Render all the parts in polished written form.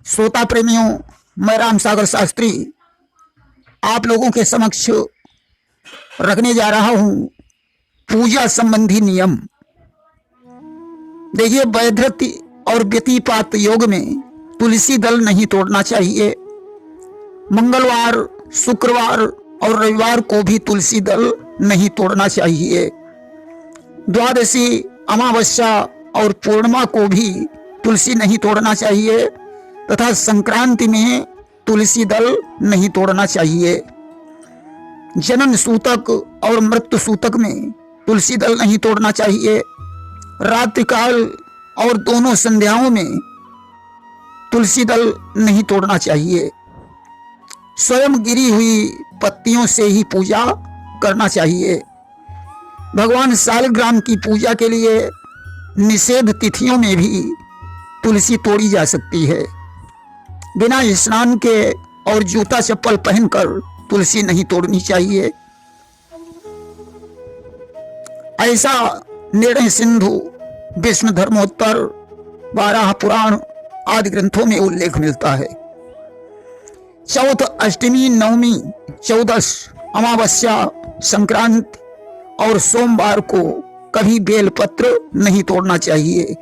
श्रोता प्रेमियों, मैं राम सागर शास्त्री आप लोगों के समक्ष रखने जा रहा हूं पूजा संबंधी नियम। देखिए, वैधृति और व्यतिपात योग में तुलसी दल नहीं तोड़ना चाहिए। मंगलवार, शुक्रवार और रविवार को भी तुलसी दल नहीं तोड़ना चाहिए। द्वादशी, अमावस्या और पूर्णिमा को भी तुलसी नहीं तोड़ना चाहिए तथा संक्रांति में तुलसी दल नहीं तोड़ना चाहिए। जनन सूतक और मृत्यु सूतक में तुलसी दल नहीं तोड़ना चाहिए। रात्रिकाल और दोनों संध्याओं में तुलसी दल नहीं तोड़ना चाहिए। स्वयं गिरी हुई पत्तियों से ही पूजा करना चाहिए। भगवान शालिग्राम की पूजा के लिए निषेध तिथियों में भी तुलसी तोड़ी जा सकती है। बिना स्नान के और जूता चप्पल पहनकर तुलसी नहीं तोड़नी चाहिए। ऐसा निर्णय सिंधु, विष्णु धर्मोत्तर, 12 पुराण आदि ग्रंथों में उल्लेख मिलता है। चौथ, अष्टमी, नवमी, चौदश, अमावस्या, संक्रांति और सोमवार को कभी बेलपत्र नहीं तोड़ना चाहिए।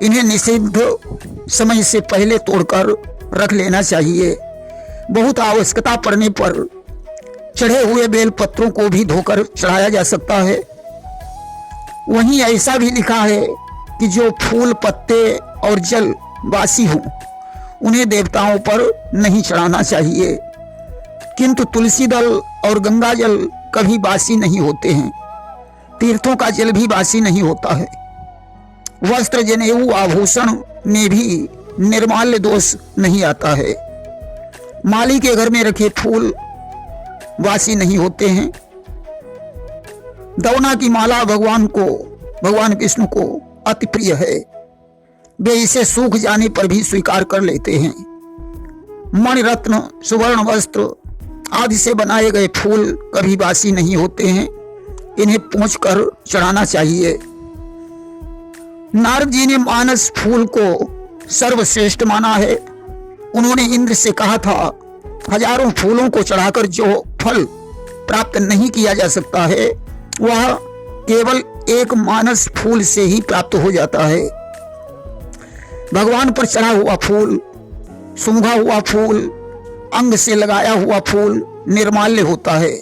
इन्हें निषिद्ध समय से पहले तोड़कर रख लेना चाहिए। बहुत आवश्यकता पड़ने पर चढ़े हुए बेलपत्रों को भी धोकर चढ़ाया जा सकता है। वहीं ऐसा भी लिखा है कि जो फूल, पत्ते और जल बासी हों उन्हें देवताओं पर नहीं चढ़ाना चाहिए। किंतु तुलसी दल और गंगा जल कभी बासी नहीं होते हैं। तीर्थों का जल भी बासी नहीं होता है। वस्त्र, जनेऊ, आभूषण में भी निर्माल्य दोष नहीं आता है। माली के घर में रखे फूल बासी नहीं होते हैं। दौना की माला भगवान विष्णु को अति प्रिय है। वे इसे सूख जाने पर भी स्वीकार कर लेते हैं। मणि, रत्न, सुवर्ण वस्त्र आदि से बनाए गए फूल कभी बासी नहीं होते हैं। इन्हें पोंछकर चढ़ाना चाहिए। नारद जी ने मानस फूल को सर्वश्रेष्ठ माना है। उन्होंने इंद्र से कहा था, हजारों फूलों को चढ़ाकर जो फल प्राप्त नहीं किया जा सकता है वह केवल एक मानस फूल से ही प्राप्त हो जाता है। भगवान पर चढ़ा हुआ फूल, सूंघा हुआ फूल, अंग से लगाया हुआ फूल निर्माल्य होता है।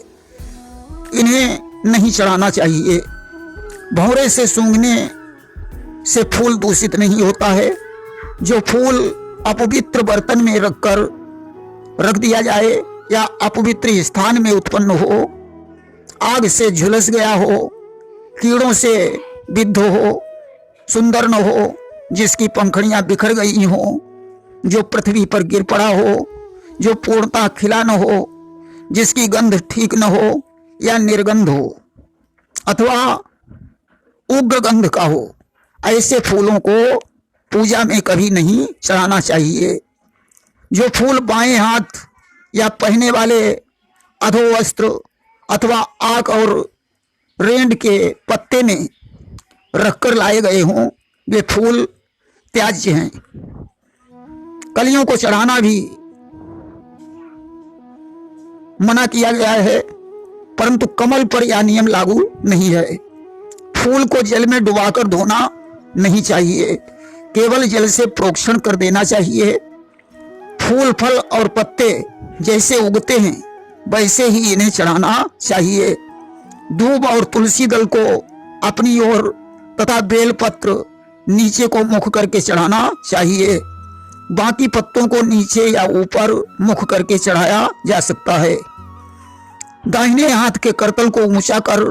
इन्हें नहीं चढ़ाना चाहिए। भौरे से सूंघने से फूल दूषित नहीं होता है। जो फूल अपवित्र बर्तन में रख दिया जाए या अपवित्र स्थान में उत्पन्न हो, आग से झुलस गया हो, कीड़ों से विद्ध हो, सुंदर न हो, जिसकी पंखड़ियां बिखर गई हो, जो पृथ्वी पर गिर पड़ा हो, जो पूर्णतः खिला न हो, जिसकी गंध ठीक न हो या निर्गंध हो अथवा उग्र गंध का हो, ऐसे फूलों को पूजा में कभी नहीं चढ़ाना चाहिए। जो फूल बाएं हाथ या पहने वाले अधोवस्त्र अथवा आक और रेंड के पत्ते में रखकर लाए गए हों वे फूल त्याज्य हैं। कलियों को चढ़ाना भी मना किया गया है, परंतु कमल पर यह नियम लागू नहीं है। फूल को जल में डुबाकर धोना नहीं चाहिए, केवल जल से प्रोक्षण कर देना चाहिए। फूल, फल और पत्ते जैसे उगते हैं वैसे ही इन्हें चढ़ाना चाहिए। दूब और तुलसी दल को अपनी ओर तथा बेलपत्र नीचे को मुख करके चढ़ाना चाहिए। बाकी पत्तों को नीचे या ऊपर मुख करके चढ़ाया जा सकता है। दाहिने हाथ के करतल को ऊंचा कर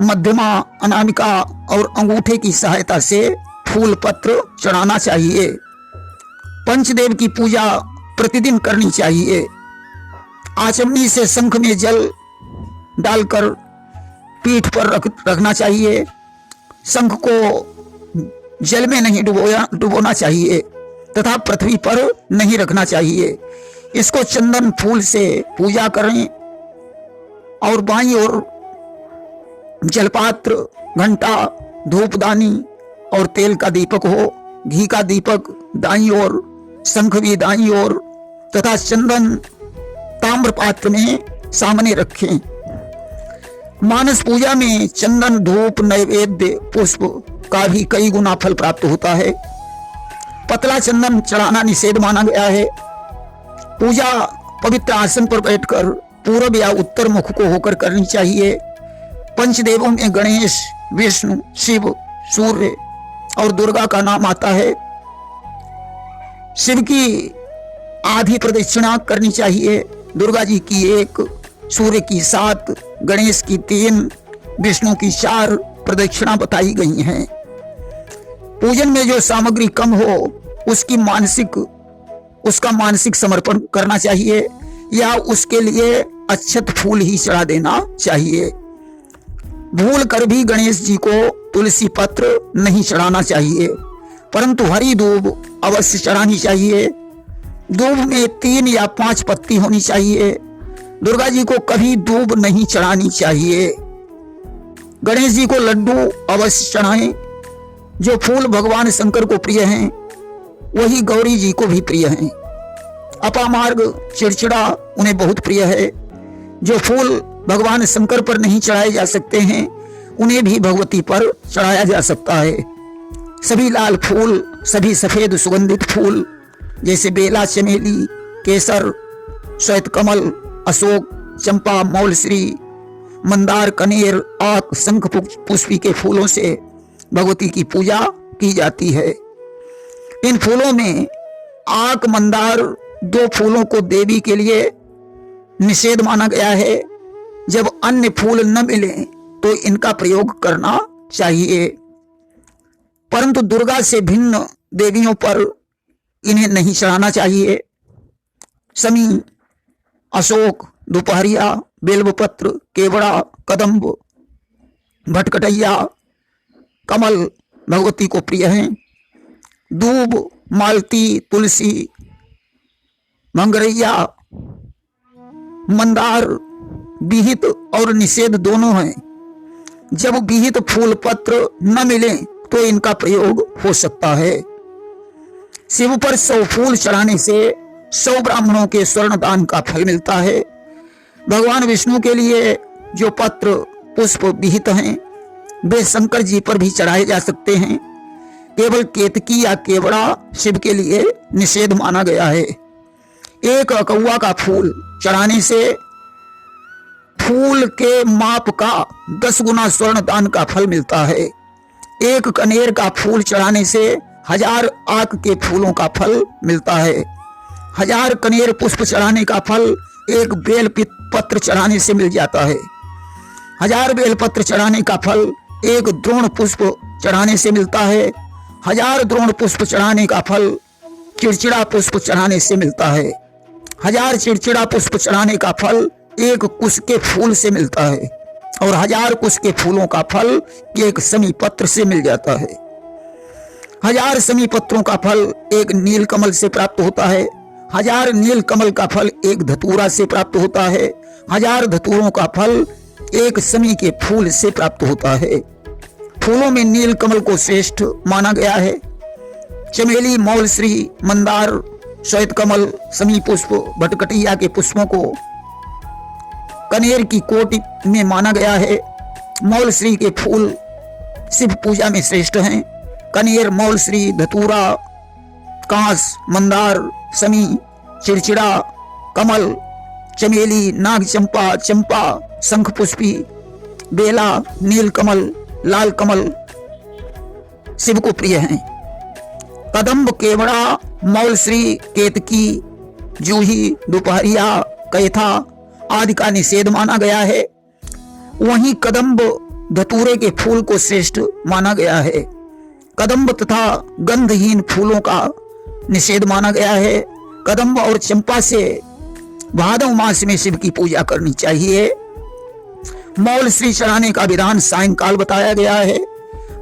मध्यमा, अनामिका और अंगूठे की सहायता से फूल पत्र चढ़ाना चाहिए। पंचदेव की पूजा प्रतिदिन करनी चाहिए। आचमनी से शंख में जल डालकर पीठ पर रखना चाहिए। शंख को जल में नहीं डुबोना चाहिए तथा पृथ्वी पर नहीं रखना चाहिए। इसको चंदन फूल से पूजा करें और बाईं ओर जलपात्र, घंटा, धूपदानी और तेल का दीपक हो। घी का दीपक दाईं ओर शंख भी दाईं ओर तथा चंदन ताम्र पात्र में सामने रखें। मानस पूजा में चंदन, धूप, नैवेद्य, पुष्प का भी कई गुना फल प्राप्त होता है। पतला चंदन चढ़ाना निषेध माना गया है। पूजा पवित्र आसन पर बैठकर पूर्व या उत्तर मुख को होकर करनी चाहिए। पंचदेवों में गणेश, विष्णु, शिव, सूर्य और दुर्गा का नाम आता है। शिव की आधी प्रदक्षिणा करनी चाहिए, दुर्गा जी की 1, सूर्य की 7, गणेश की 3, विष्णु की 4 प्रदक्षिणा बताई गई हैं। पूजन में जो सामग्री कम हो उसका मानसिक समर्पण करना चाहिए या उसके लिए अक्षत फूल ही चढ़ा देना चाहिए। भूल कर भी गणेश जी को तुलसी पत्र नहीं चढ़ाना चाहिए, परंतु हरी दूब अवश्य चढ़ानी चाहिए। दूब में 3 या 5 पत्ती होनी चाहिए। दुर्गा जी को कभी दूब नहीं चढ़ानी चाहिए। गणेश जी को लड्डू अवश्य चढ़ाएं। जो फूल भगवान शंकर को प्रिय हैं वही गौरी जी को भी प्रिय हैं। अपामार्ग, चिड़चिड़ा उन्हें बहुत प्रिय है। जो फूल भगवान शंकर पर नहीं चढ़ाए जा सकते हैं उन्हें भी भगवती पर चढ़ाया जा सकता है। सभी लाल फूल, सभी सफेद सुगंधित फूल जैसे बेला, चमेली, केसर, श्वेत कमल, अशोक, चंपा, मौलश्री, मंदार, कनेर, आक, शंख पुष्पी के फूलों से भगवती की पूजा की जाती है। इन फूलों में आक, मंदार 2 फूलों को देवी के लिए निषेध माना गया है। जब अन्य फूल न मिलें तो इनका प्रयोग करना चाहिए, परंतु दुर्गा से भिन्न देवियों पर इन्हें नहीं चढ़ाना चाहिए। समी, अशोक, दोपहरिया, बेलपत्र, केवड़ा, कदम्ब, भटकटैया, कमल भगवती को प्रिय हैं। दूब, मालती, तुलसी, मंगरैया, मंदार विहित और निषेध दोनों हैं। जब विहित फूल पत्र न मिले तो इनका प्रयोग हो सकता है। शिव पर 100 फूल चढ़ाने से 100 ब्राह्मणों के स्वर्ण दान का फल मिलता है। भगवान विष्णु के लिए जो पत्र पुष्प विहित हैं वे शंकर जी पर भी चढ़ाए जा सकते हैं। केवल केतकी या केवड़ा शिव के लिए निषेध माना गया है। एक अकौआ का फूल चढ़ाने से फूल के माप का 10 गुना स्वर्ण दान का फल मिलता है। एक कनेर का फूल चढ़ाने से 1000 आक के फूलों का फल मिलता है। 1000 कनेर पुष्प चढ़ाने का फल एक बेल पत्र चढ़ाने से मिल जाता है। 1000 बेल पत्र चढ़ाने का फल एक द्रोण पुष्प चढ़ाने से मिलता है। 1000 द्रोण पुष्प चढ़ाने का फल चिड़चिड़ा पुष्प चढ़ाने से मिलता है। 1000 चिड़चिड़ा पुष्प चढ़ाने का फल एक कुश के फूल से मिलता है और 1000 कुश के फूलों का फल एक समी पत्र से मिल जाता है। 1000 समी पत्रों का फल एक नील कमल से प्राप्त होता है। 1000 नील कमल का फल एक धतूरा से प्राप्त होता है। 1000 धतूरों का फल एक समी के फूल से प्राप्त होता है। फूलों में नील कमल को श्रेष्ठ माना गया है। चमेली, मौलश्री, मंदार, श्वेत कमल, समी पुष्प, भटकटिया के पुष्पों को कनेर की कोटि में माना गया है। मौलश्री के फूल शिव पूजा में श्रेष्ठ हैं। कनेर, मौलश्री, धतूरा, कांस, मंदार, समी, चिड़चिड़ा, कमल, चमेली, नाग चंपा, चंपा, शंख पुष्पी, बेला, नील कमल, लाल कमल शिव को प्रिय हैं। कदम्ब, केवड़ा, मौलश्री, केतकी, जूही, दोपहरिया, कैथा आदि का निषेध माना गया है। वहीं कदम्ब धतूरे के फूल को श्रेष्ठ माना गया है। कदम्ब तथा गंधहीन फूलों का निषेध माना गया है। कदम्ब और चंपा से भादव मास में शिव की पूजा करनी चाहिए। मौलश्री चढ़ाने का विधान सायंकाल बताया गया है।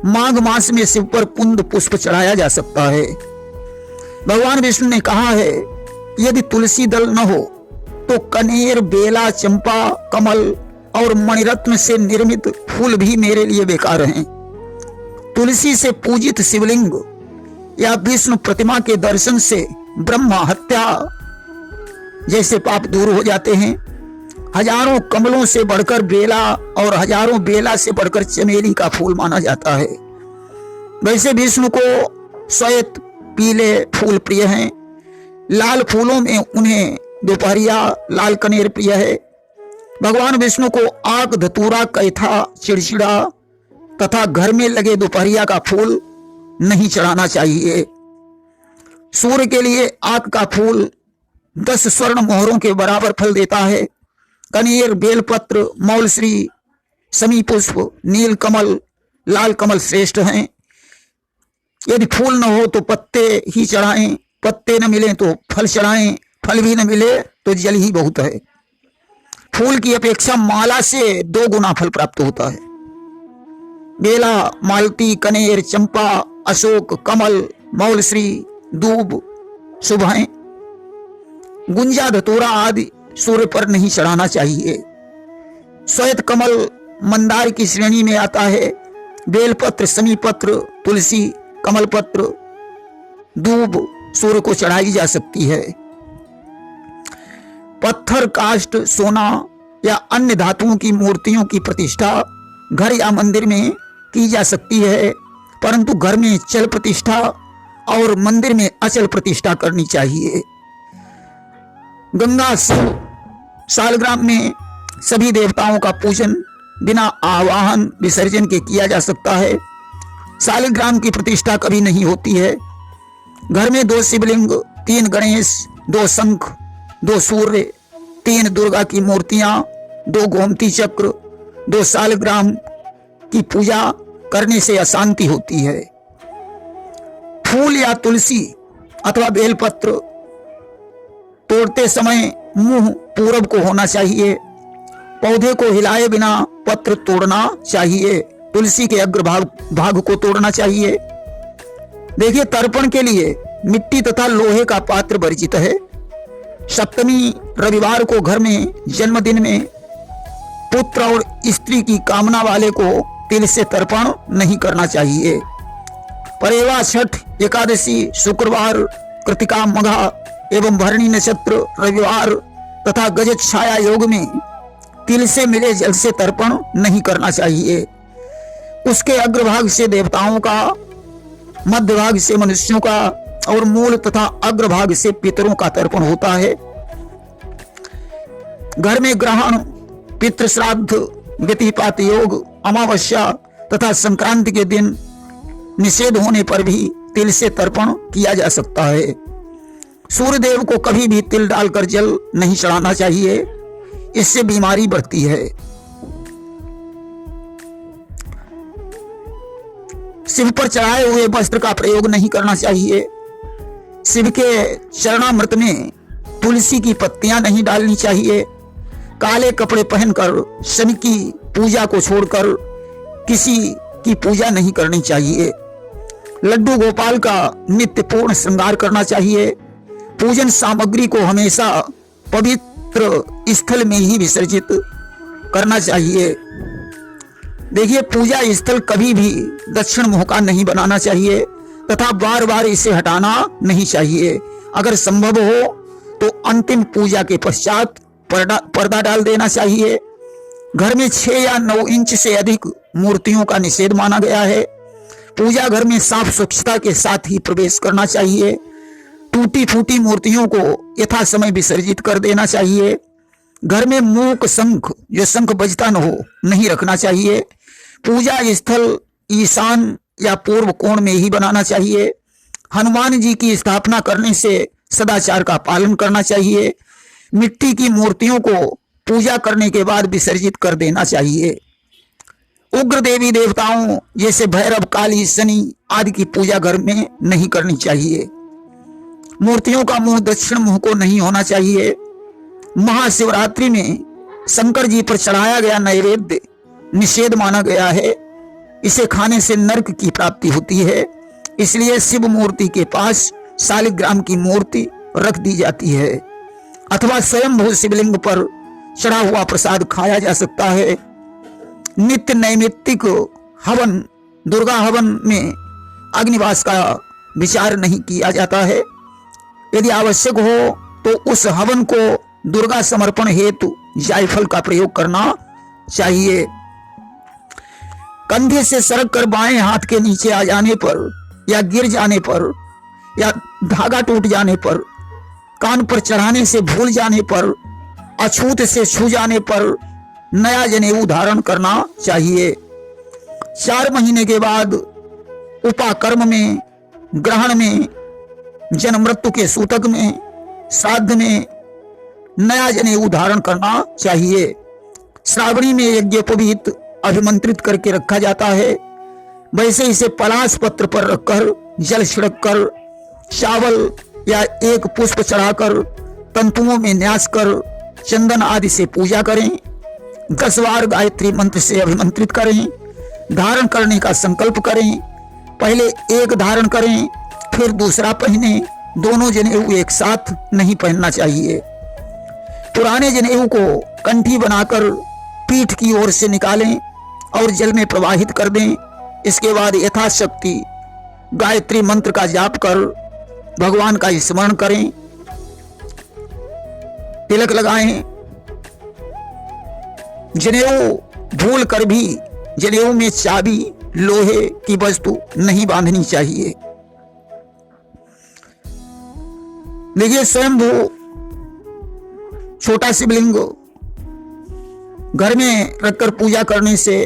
माघ मास में शिव पर कुंद पुष्प चढ़ाया जा सकता है। भगवान विष्णु ने कहा है, यदि तुलसी दल न हो तो कनेर, बेला, चंपा, कमल और मणिरत्न से निर्मित फूल भी मेरे लिए बेकार हैं। तुलसी से पूजित शिवलिंग या विष्णु प्रतिमा के दर्शन से ब्रह्म हत्या जैसे पाप दूर हो जाते हैं। हजारों कमलों से बढ़कर बेला और हजारों बेला से बढ़कर चमेली का फूल माना जाता है। वैसे विष्णु को श्वेत पीले फूल प्रिय हैं। लाल फूलों में उन्हें दोपहरिया लाल कनेर प्रिय है। भगवान विष्णु को आक, धतूरा, कैथा, चिड़चिड़ा तथा घर में लगे दोपहरिया का फूल नहीं चढ़ाना चाहिए। सूर्य के लिए आक का फूल 10 स्वर्ण मोहरों के बराबर फल देता है। कनेर, बेलपत्र, मौलश्री, समी पुष्प, नील कमल, लाल कमल श्रेष्ठ हैं। यदि फूल न हो तो पत्ते ही चढ़ाएं, पत्ते न मिले तो फल चढ़ाएं, फल भी न मिले तो जल ही बहुत है। फूल की अपेक्षा माला से 2 गुना फल प्राप्त होता है। बेला, मालती, कनेर, चंपा, अशोक, कमल, मौलश्री, दूब शुभ हैं। गुंजा, धतूरा आदि सूर्य पर नहीं चढ़ाना चाहिए। श्वेत कमल मंदार की श्रेणी में आता है। बेलपत्र, समीपत्र, तुलसी, कमलपत्र, दूब सूर्य को चढ़ाई जा सकती है। पत्थर, काष्ठ, सोना या अन्य धातुओं की मूर्तियों की प्रतिष्ठा घर या मंदिर में की जा सकती है, परंतु घर में चल प्रतिष्ठा और मंदिर में अचल प्रतिष्ठा करनी चाहिए। गंगा, शिव, सालग्राम में सभी देवताओं का पूजन बिना आवाहन विसर्जन के किया जा सकता है। सालग्राम की प्रतिष्ठा कभी नहीं होती है। घर में 2 शिवलिंग, 3 गणेश, 2 शंख, 2 सूर्य, 3 दुर्गा की मूर्तियां, 2 गोमती चक्र, 2 सालग्राम की पूजा करने से अशांति होती है। फूल या तुलसी अथवा बेलपत्र तोड़ते समय मुंह पूरब को होना चाहिए। पौधे को हिलाए बिना पत्र तोड़ना चाहिए। तुलसी के अग्रभाग को तोड़ना चाहिए। देखिए, तर्पण के लिए मिट्टी तथा लोहे का पात्र वर्जित है। सप्तमी रविवार को घर में जन्मदिन में पुत्र और स्त्री की कामना वाले को तिल से तर्पण नहीं करना चाहिए। परेवा, छठ, एकादशी, शुक्रवार, कृतिका, मघा एवं भरणी नक्षत्र, रविवार तथा गजत छाया योग में तिल से मिले जल से तर्पण नहीं करना चाहिए। उसके अग्रभाग से देवताओं का, मध्य भाग से मनुष्यों का और मूल तथा अग्रभाग से पितरों का तर्पण होता है। घर में ग्रहण, पितृ श्राद्ध, व्यतिपात योग, अमावस्या तथा संक्रांति के दिन निषेध होने पर भी तिल से तर्पण किया जा सकता है। सूर्य देव को कभी भी तिल डालकर जल नहीं चढ़ाना चाहिए, इससे बीमारी बढ़ती है। शिव पर चढ़ाए हुए वस्त्र का प्रयोग नहीं करना चाहिए। शिव के चरणामृत में तुलसी की पत्तियां नहीं डालनी चाहिए। काले कपड़े पहनकर शनि की पूजा को छोड़कर किसी की पूजा नहीं करनी चाहिए। लड्डू गोपाल का नित्य पूर्ण श्रृंगार करना चाहिए। पूजन सामग्री को हमेशा पवित्र स्थल में ही विसर्जित करना चाहिए। देखिए, पूजा स्थल कभी भी दक्षिण मुख का नहीं बनाना चाहिए तथा बार बार इसे हटाना नहीं चाहिए। अगर संभव हो तो अंतिम पूजा के पश्चात पर्दा डाल देना चाहिए। घर में 6 या 9 इंच से अधिक मूर्तियों का निषेध माना गया है। पूजा घर में साफ स्वच्छता के साथ ही प्रवेश करना चाहिए। टूटी फूटी मूर्तियों को यथा समय विसर्जित कर देना चाहिए। घर में मूक शंख, जो शंख बजता न हो, नहीं रखना चाहिए। पूजा स्थल ईशान या पूर्व कोण में ही बनाना चाहिए। हनुमान जी की स्थापना करने से सदाचार का पालन करना चाहिए। मिट्टी की मूर्तियों को पूजा करने के बाद विसर्जित कर देना चाहिए। उग्र देवी देवताओं जैसे भैरव, काली, शनि आदि की पूजा घर में नहीं करनी चाहिए। मूर्तियों का मुंह दक्षिण मुंह को नहीं होना चाहिए। महाशिवरात्रि में शंकर जी पर चढ़ाया गया नैवेद्य निषेध माना गया है। इसे खाने से नरक की प्राप्ति होती है। इसलिए शिव मूर्ति के पास शालिग्राम की मूर्ति रख दी जाती है अथवा स्वयंभू शिवलिंग पर चढ़ा हुआ प्रसाद खाया जा सकता है। नित्य नैमित्तिक हवन, दुर्गा हवन में अग्निवास का विचार नहीं किया जाता है। यदि आवश्यक हो तो उस हवन को दुर्गा समर्पण हेतु जायफल का प्रयोग करना चाहिए। कंधे से सरक कर बाएं हाथ के नीचे आ जाने पर या गिर जाने पर या धागा टूट जाने पर, कान पर चढ़ाने से भूल जाने पर, अछूत से छू जाने पर नया जनेऊ धारण करना चाहिए। 4 महीने के बाद उपाकर्म में, ग्रहण में, जन्म मृत्यु के सूतक में, श्राद्ध में नया जनेऊ धारण करना चाहिए। श्रावणी में यज्ञोपवीत अभिमंत्रित करके रखा जाता है। वैसे इसे पलाश पत्र पर रखकर जल छिड़क कर, चावल या एक पुष्प चढ़ाकर, तंतुओं में न्यास कर, चंदन आदि से पूजा करें। 10 बार गायत्री मंत्र से अभिमंत्रित करें। धारण करने का संकल्प करें। पहले एक धारण करें, फिर दूसरा पहने। दोनों जनेऊ एक साथ नहीं पहनना चाहिए। पुराने जनेऊ को कंठी बनाकर पीठ की ओर से निकालें और जल में प्रवाहित कर दें। इसके बाद यथाशक्ति गायत्री मंत्र का जाप कर भगवान का स्मरण करें। तिलक लगाएं। जनेऊ भूल कर भी जनेऊ में चाबी, लोहे की वस्तु नहीं बांधनी चाहिए। देखिए, स्वयंभू छोटा शिवलिंग घर में रखकर पूजा करने से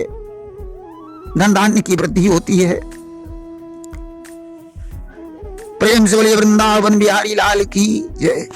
धन धान्य की वृद्धि होती है। प्रेम से बोलिए वृंदावन बिहारी लाल की जय।